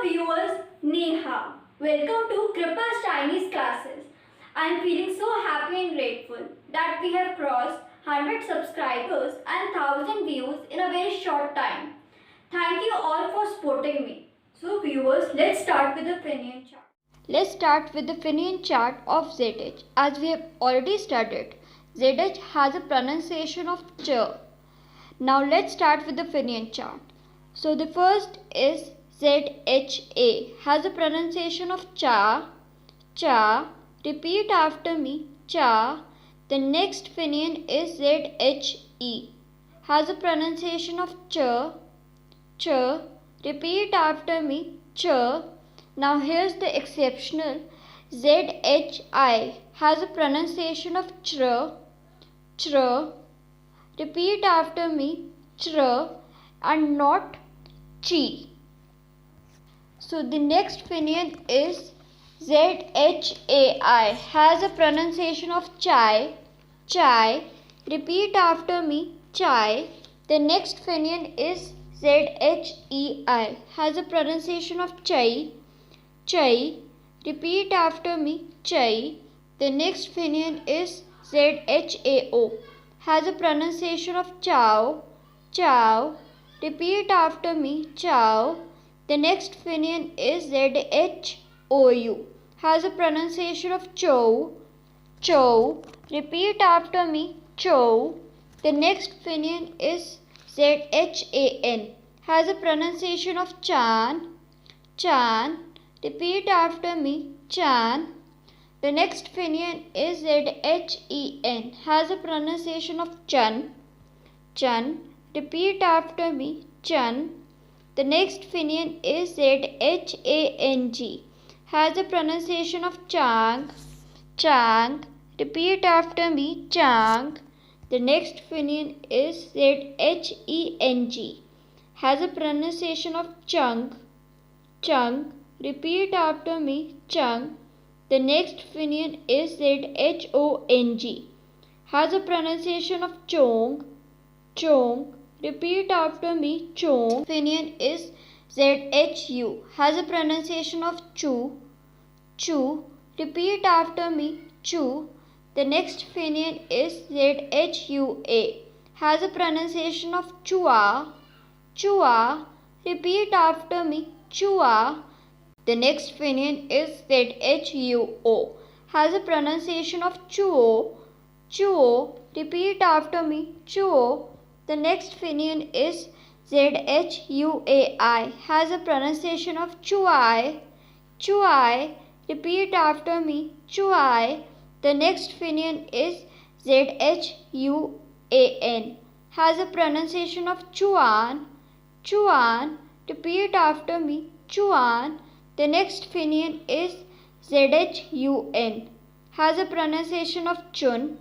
viewers, Ni Hao. Welcome to Kripa's Chinese classes. I am feeling so happy and grateful that we have crossed 100 subscribers and 1000 views in a very short time. Thank you all for supporting me. So viewers, let's start with the Pinyin chart. Let's start with the Pinyin chart of ZH. As we have already studied, ZH has a pronunciation of ch. Now let's start with the Pinyin chart. So the first is ZHA, has a pronunciation of cha, cha. Repeat after me, cha. The next Pinyin is ZHE, has a pronunciation of ch, ch. Repeat after me, ch. Now here's the exceptional. ZHI has a pronunciation of chr, chr. Repeat after me, chr, and not chi. So the next Pinyin is ZHAI, has a pronunciation of chai, chai. Repeat after me, chai. The next Pinyin is ZHEI, has a pronunciation of chai, chai. Repeat after me, chai. The next Pinyin is ZHAO, has a pronunciation of chow, chow. Repeat after me, chow. The next Pinyin is ZHOU, has a pronunciation of chow, chow. Repeat after me, chow. The next Pinyin is ZHAN, has a pronunciation of chan, chan. Repeat after me, chan. The next Pinyin is ZHEN, has a pronunciation of chun, chun. Repeat after me, chun. The next Pinyin is ZHANG, has a pronunciation of chang, chang. Repeat after me, chang. The next Pinyin is ZHENG, has a pronunciation of chang, chang. Repeat after me, chang. The next Pinyin is ZHONG, has a pronunciation of chong, chong. Repeat after me, chong. Pinyin is ZHU, has a pronunciation of chu, chu. Repeat after me, chu. The next Pinyin is ZHUA, has a pronunciation of chua, chua. Repeat after me, chua. The next Pinyin is ZHUO, has a pronunciation of chuo, chuo. Repeat after me, chuo. The next Pinyin is ZHUAI, has a pronunciation of chuai, chuai. Repeat after me, chuai. The next Pinyin is ZHUAN, has a pronunciation of chuan, chuan. Repeat after me, chuan. The next Pinyin is ZHUN, has a pronunciation of chun,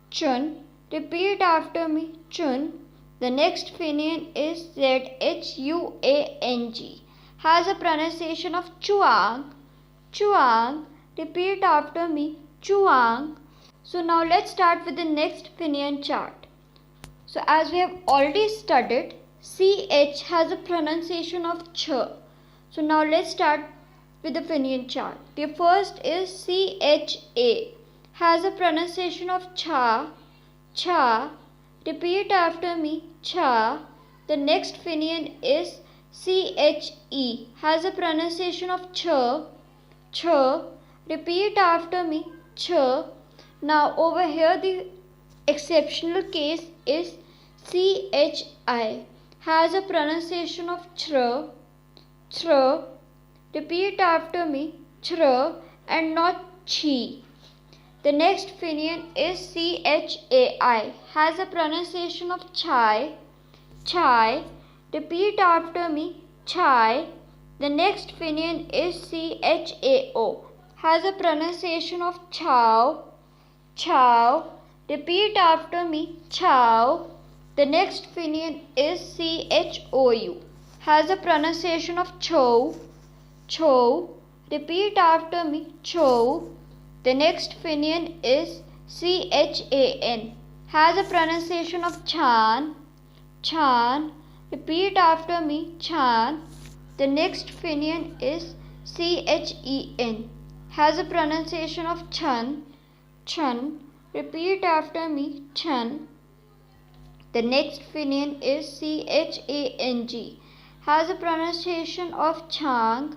chun. Repeat after me, chun. The next Pinyin is ZHUANG, has a pronunciation of chuang, chuang. Repeat after me, chuang. So now let's start with the next Pinyin chart. So as we have already studied, CH has a pronunciation of ch. So now let's start with the Pinyin chart. The first is CHA, has a pronunciation of cha, cha. Repeat after me, cha. The next Pinyin is CHE, has a pronunciation of ch, ch. Repeat after me, ch. Now over here the exceptional case is CHI, has a pronunciation of chr, chr. Repeat after me, chr, and not chi. The next Pinyin is CHAI, has a pronunciation of chai, chai. Repeat after me, chai. The next Pinyin is CHAO, has a pronunciation of chow, chow. Repeat after me, chow. The next Pinyin is CHOU, has a pronunciation of chow, chow. Repeat after me, chow. The next Pinyin is CHAN, has a pronunciation of chan, chan. Repeat after me, chan. The next Pinyin is chen. Has a pronunciation of chun. Chun. Repeat after me. Chun. The next Pinyin is chang. Has a pronunciation of chang.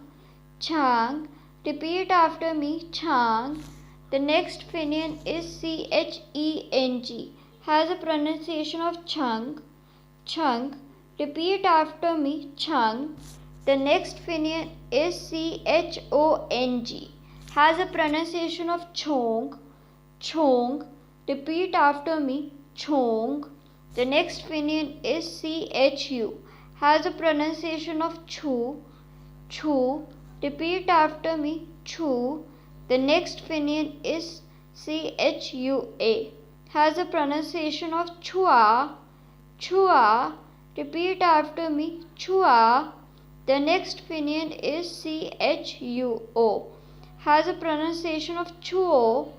Chang. Repeat after me. Chang. The next Pinyin is cheng. Has a pronunciation of chang. Chang. Repeat after me. Chang. The next Pinyin is chong. Has a pronunciation of chong. Chong. Repeat after me. Chong. The next Pinyin is chu. Has a pronunciation of chu. Chu. Repeat after me. Chu. The next Pinyin is chua. Has a pronunciation of chua. Chua. Repeat after me. Chua. The next Pinyin is chuo. Has a pronunciation of chuo.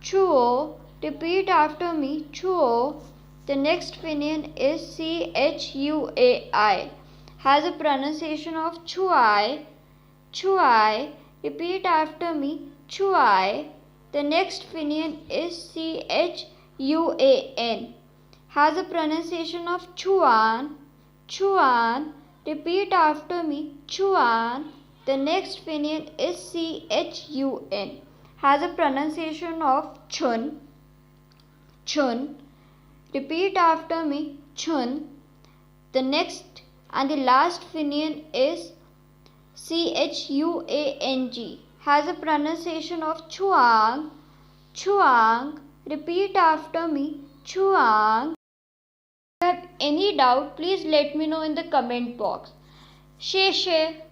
Chuo. Repeat after me. Chuo. The next Pinyin is chuai. Has a pronunciation of chuai. Chuai. Repeat after me. Chuai. The next Pinyin is chuan. Has a pronunciation of chuan. Chuan. Repeat after me. Chuan. The next Pinyin is chun. Has a pronunciation of chun. Chun. Repeat after me. Chun. The next and the last Pinyin is chuang. Has a pronunciation of chuang. Chuang. Repeat after me. Chuang. If you have any doubt, please let me know in the comment box. 谢谢。